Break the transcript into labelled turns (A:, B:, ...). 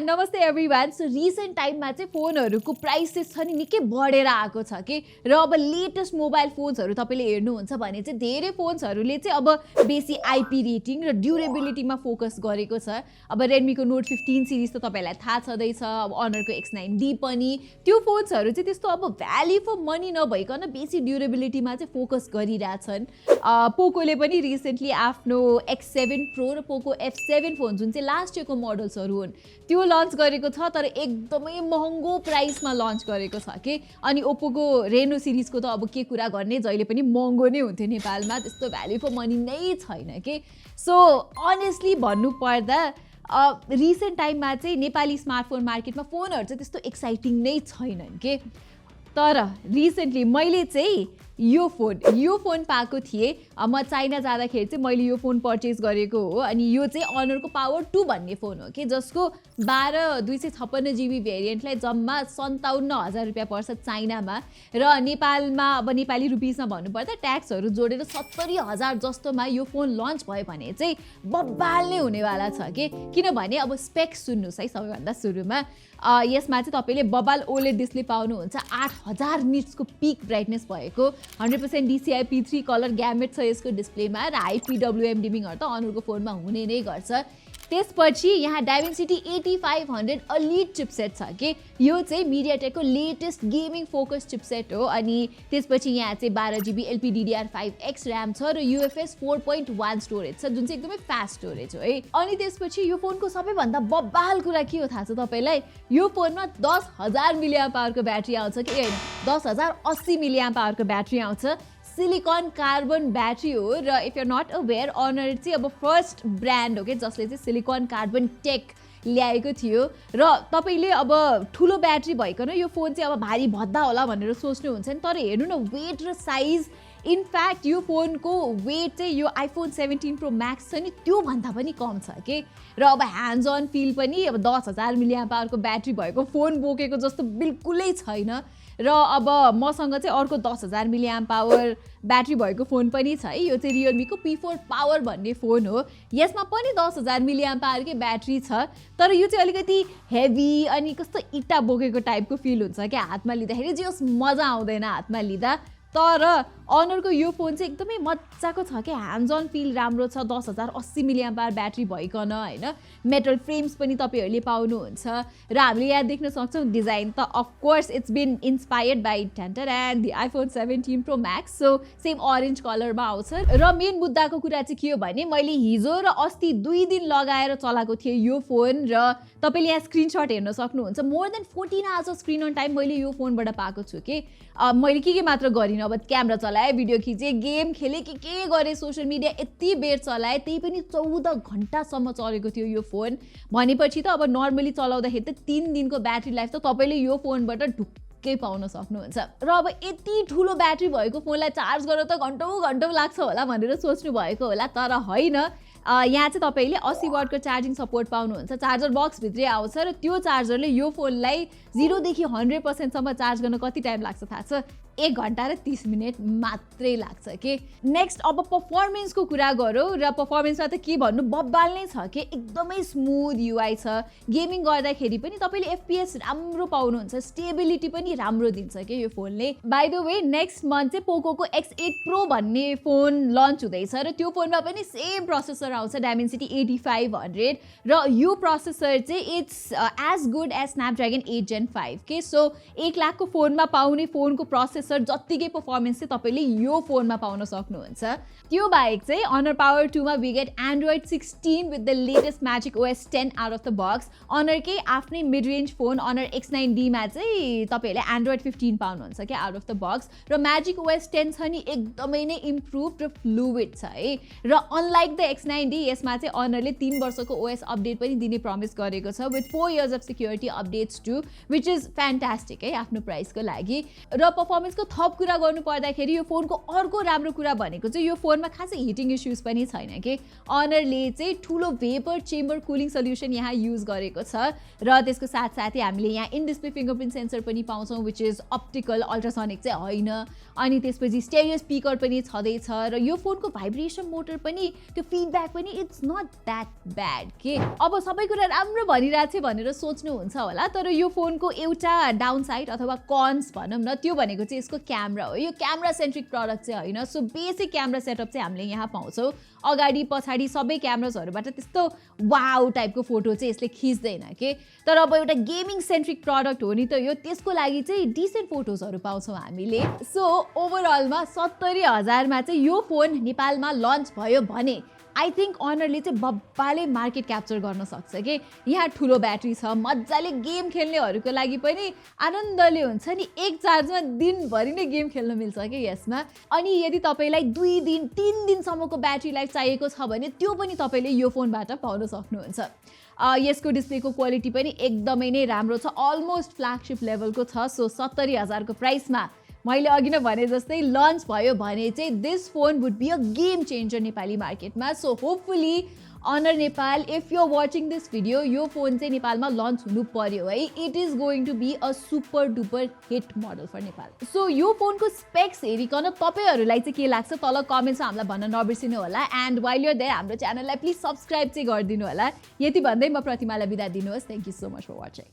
A: नमस्ते everyone. So recent टाइममा चाहिँ फोनहरूको प्राइसेस छ नि निकै बढेर आएको छ कि र अब लेटेस्ट मोबाइल फोन्सहरू तपाईँले हेर्नुहुन्छ भने चाहिँ धेरै फोन्सहरूले चाहिँ अब बेसी आइपी रेटिङ र ड्युरेबिलिटीमा फोकस गरेको छ। अब रेडमीको नोट 15 सिरिज त तपाईँलाई थाहा छँदैछ, अब अनरको X9D पनि त्यो फोन्सहरू चाहिँ त्यस्तो अब भ्याल्यु फर मनी नभइकन बेसी ड्युरेबिलिटीमा चाहिँ फोकस गरिरहेछन्। पोकोले पनि रिसेन्टली आफ्नो X7 Pro र पोको F7 फोन जुन चाहिँ लास्ट इयरको मोडल्सहरू हुन् त्यो लन्च गरेको छ, तर एकदमै महँगो प्राइसमा लन्च गरेको छ कि। अनि ओप्पोको रेनो सिरिजको त अब के कुरा गर्ने, जहिले पनि महँगो नै हुन्थ्यो नेपालमा, त्यस्तो भ्याल्यु फर मनी नै छैन कि। सो अनेस्टली भन्नु पर्दा रिसेन्ट टाइममा चाहिँ नेपाली स्मार्टफोन मार्केटमा फोनहरू चाहिँ त्यस्तो एक्साइटिङ नै छैनन् के। तर रिसेन्टली मैले चाहिँ यो फोन पाएको थिएँ। म चाइना जाँदाखेरि चाहिँ मैले यो फोन पर्चेस गरेको हो। अनि यो चाहिँ अनरको पावर 2 भन्ने फोन हो कि, जसको 12/256 GB भेरिएन्टलाई जम्मा 57,000 रुपियाँ पर्छ चाइनामा, र नेपालमा अब नेपाली रुपिसमा भन्नुपर्दा ट्याक्सहरू जोडेर 70,000 जस्तोमा यो फोन लन्च भयो भने चाहिँ बब्बाल नै हुनेवाला छ कि। किनभने अब स्पेक्स सुन्नुहोस् है, सबैभन्दा सुरुमा यसमा चाहिँ तपाईँले बब्बाल OLED डिस्प्ले पाउनुहुन्छ, 8000 निट्सको पिक ब्राइटनेस भएको, 100% DCI P3 कलर ग्यामेट छ यसको डिस्प्लेमा, र हाई PWM डिमिङहरू त अनरको फोनमा हुने नै गर्छ। त्यसपछि यहाँ डाइमेन्सिटी 8500 एलिट चिपसेट छ कि, यो चाहिँ मिडियाटेकको लेटेस्ट गेमिङ फोकस चिपसेट हो। अनि त्यसपछि यहाँ चाहिँ 12 GB LPDDR5X ऱ्याम छ र UFS 4.1 स्टोरेज छ, जुन चाहिँ एकदमै फास्ट स्टोरेज हो है। अनि त्यसपछि यो फोनको सबैभन्दा बब्बाल कुरा के हो थाहा छ तपाईँलाई? यो फोनमा 10,000 mAh को ब्याट्री आउँछ कि, 10,080 mAh को ब्याट्री आउँछ। सिलिकन कार्बन ब्याट्री हो, र इफ यु नट अवेयर अनर चाहिँ अब फर्स्ट ब्रान्ड हो कि जसले चाहिँ सिलिकन कार्बन टेक ल्याएको थियो। र तपाईँले अब ठुलो ब्याट्री भइकन यो फोन चाहिँ अब भारी भद्दा होला भनेर सोच्नुहुन्छ नि, तर हेर्नु न वेट र साइज। इनफ्याक्ट यो फोनको वेट चाहिँ यो आइफोन 17 Pro Max छ नि त्यो भन्दा पनि कम छ कि। र अब ह्यान्ड्स अन फिल पनि अब 10,000 mAh को ब्याट्री भएको फोन बोकेको जस्तो बिल्कुलै छैन। र अब मसँग चाहिँ अर्को 10,000 mAh ब्याट्री भएको फोन पनि छ है, यो चाहिँ रियलमीको P4 पावर भन्ने फोन हो। यसमा पनि 10,000 mAh कै ब्याट्री छ, तर यो चाहिँ अलिकति हेभी अनि कस्तो इट्टा बोकेको टाइपको फिल हुन्छ क्या हातमा लिँदाखेरि, जे होस् मजा आउँदैन हातमा लिँदा। तर अनरको यो फोन चाहिँ एकदमै मजाको छ कि, ह्यान्ड्स अन फिल राम्रो छ, 10,080 mAh ब्याट्री भइकन होइन। मेटल फ्रेम्स पनि तपाईँहरूले पाउनुहुन्छ, र हामीले यहाँ देख्न सक्छौँ डिजाइन त of course it's been inspired by tender and the iPhone 17 Pro Max, so same orange कलरमा आउँछ। र मेन मुद्दाको कुरा चाहिँ के हो भने, मैले हिजो र अस्ति 2 दिन लगाएर चलाएको थिएँ यो फोन, र तपाईँले यहाँ स्क्रिनसट हेर्न सक्नुहुन्छ। More than 14 hours screen on time मैले यो फोनबाट पाएको छु कि। मैले के मात्र गरिनँ, अब क्यामेरा चलाएँ, भिडियो खिचेँ, गेम खेलेँ, के गरेँ, सोसियल मिडिया यति बेर चलाएँ, त्यही पनि 14 घन्टासम्म चलेको थियो यो फोन। भनेपछि त अब नर्मली चलाउँदाखेरि त 3 दिनको ब्याट्री लाइफ त तपाईँले यो फोनबाट ढुक्कै पाउन सक्नुहुन्छ। र अब यति ठुलो ब्याट्री भएको फोनलाई चार्ज गर्न त घन्टौँ लाग्छ होला भनेर सोच्नु भएको होला, तर होइन। यहाँ चाहिँ तपाईँले 80 वाटको चार्जिङ सपोर्ट पाउनुहुन्छ, चार्जर बक्स भित्रै आउँछ, र त्यो चार्जरले यो फोनलाई 0 देखि 100% सम्म चार्ज गर्न कति टाइम लाग्छ थाहा छ? 1 घन्टा र 30 मिनट मात्रै लाग्छ कि। नेक्स्ट अब पर्फर्मेन्सको कुरा गरौँ, र पर्फर्मेन्समा त के भन्नु, बब्बाल नै छ कि, एकदमै स्मुथ UI छ। गेमिङ गर्दाखेरि पनि तपाईँले FPS राम्रो पाउनुहुन्छ, स्टेबिलिटी पनि राम्रो दिन्छ कि यो फोनले। By the way next month चाहिँ पोकोको X8 Pro भन्ने फोन लन्च हुँदैछ, र त्यो फोनमा पनि सेम प्रोसेसर आउँछ, डाइमेन्सिटी 8500, र यो प्रोसेसर चाहिँ it's as good as Snapdragon 8 Gen 5 के। सो 1 लाखको फोनमा पाउने फोनको प्रोसेसर जत्तिकै पर्फर्मेन्स चाहिँ तपाईँले यो फोनमा पाउन सक्नुहुन्छ। त्यो बाहेक चाहिँ Honoe Power 2 मा we get Android 16 with the latest magic OS 10 out of the box. अनरकै आफ्नै mid range phone honour X9D मा चाहिँ तपाईँहरूले Android 15 पाउनुहुन्छ क्या आउट अफ द बक्स, र म्याजिक OS 10 छ नि एकदमै नै इम्प्रुभ र फ्लुइड छ है। र अनलाइक द X9D यसमा चाहिँ अनरले 3 वर्षको OS अपडेट पनि दिने प्रमिस गरेको छ, with 4 years of security updates too, which is fantastic है आफ्नो प्राइसको लागि। र पर्फर्मेन्स पर्फर्मेन्सको थप कुरा गर्नु पर्दाखेरि यो फोनको अर्को राम्रो कुरा भनेको चाहिँ यो फोनमा खासै हिटिङ इस्युज पनि छैन कि अनरले चाहिँ ठुलो भेपर चेम्बर कुलिङ सल्युसन यहाँ युज गरेको छ र त्यसको साथसाथै हामीले यहाँ इन डिस्प्ले फिङ्गरप्रिन्ट सेन्सर पनि पाउँछौँ विच इज अप्टिकल अल्ट्रासोनिक चाहिँ होइन अनि त्यसपछि स्टेरियो स्पिकर पनि छँदैछ र यो फोनको भाइब्रेसन मोटर पनि त्यो फिडब्याक पनि इट्स नट द्याट ब्याड के अब सबै कुरा राम्रो भनिरहेको छ भनेर सोच्नुहुन्छ होला तर यो फोनको एउटा डाउन साइड अथवा कन्स भनौँ न त्यो भनेको चाहिँ यसको क्यामेरा हो यो क्यामेरा सेन्ट्रिक प्रडक्ट चाहिँ होइन सो बेसिक क्यामेरा सेटअप चाहिँ हामीले यहाँ पाउँछौँ अगाडि पछाडि सबै क्यामेराजहरूबाट त्यस्तो वाउ टाइपको फोटो चाहिँ यसले खिच्दैन के तर अब एउटा गेमिङ सेन्ट्रिक प्रडक्ट हो नि त यो त्यसको लागि चाहिँ डिसेन्ट फोटोजहरू पाउँछौँ हामीले सो ओभरअलमा 70,000मा चाहिँ यो फोन नेपालमा लन्च भयो भने आई थिङ्क अनरले चाहिँ बब्बाले मार्केट क्याप्चर गर्न सक्छ कि यहाँ ठुलो ब्याट्री छ मजाले गेम खेल्नेहरूको लागि पनि आनन्दले हुन्छ नि एक चार्जमा दिनभरि नै गेम खेल्न मिल्छ कि यसमा अनि यदि तपाईँलाई 2 दिन 3 दिनसम्मको ब्याट्री लाइफ चाहिएको छ भने त्यो पनि तपाईँले यो फोनबाट पाउन सक्नुहुन्छ यसको डिस्प्लेको क्वालिटी पनि एकदमै नै राम्रो छ अलमोस्ट फ्ल्यागसिप लेभलको छ सो 70,000को प्राइसमा मैले अघि नै भने जस्तै लन्च भयो भने चाहिँ this phone would be a game changer Nepali मार्केटमा so hopefully honour Nepal if you are watching this video यो फोन चाहिँ नेपालमा लन्च हुनु पर्यो है it is going to be a super duper hit model for Nepal so यो फोनको स्पेक्स हेरिकन तपाईँहरूलाई चाहिँ के लाग्छ तल कमेन्ट्समा हामीलाई भन्न नबिर्सिनु होला and while you are there हाम्रो च्यानललाई प्लिज सब्सक्राइब चाहिँ गरिदिनु होला यति भन्दै म प्रतिमालाई बिदा दिनुहोस् thank you so much for watching